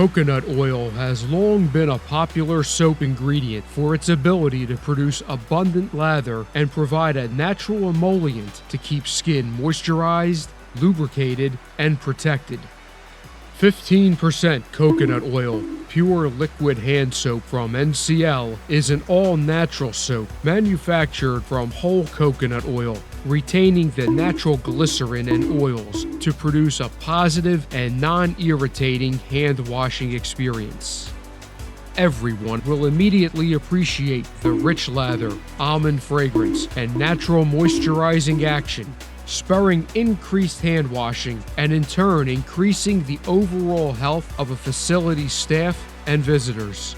Coconut oil has long been a popular soap ingredient for its ability to produce abundant lather and provide a natural emollient to keep skin moisturized, lubricated, and protected. 15% coconut oil, pure liquid hand soap from NCL, is an all-natural soap manufactured from whole coconut oil, retaining the natural glycerine and oils to produce a positive and non-irritating hand-washing experience. Everyone will immediately appreciate the rich lather, almond fragrance, and natural moisturizing action, spurring increased hand washing and in turn increasing the overall health of a facility's staff and visitors.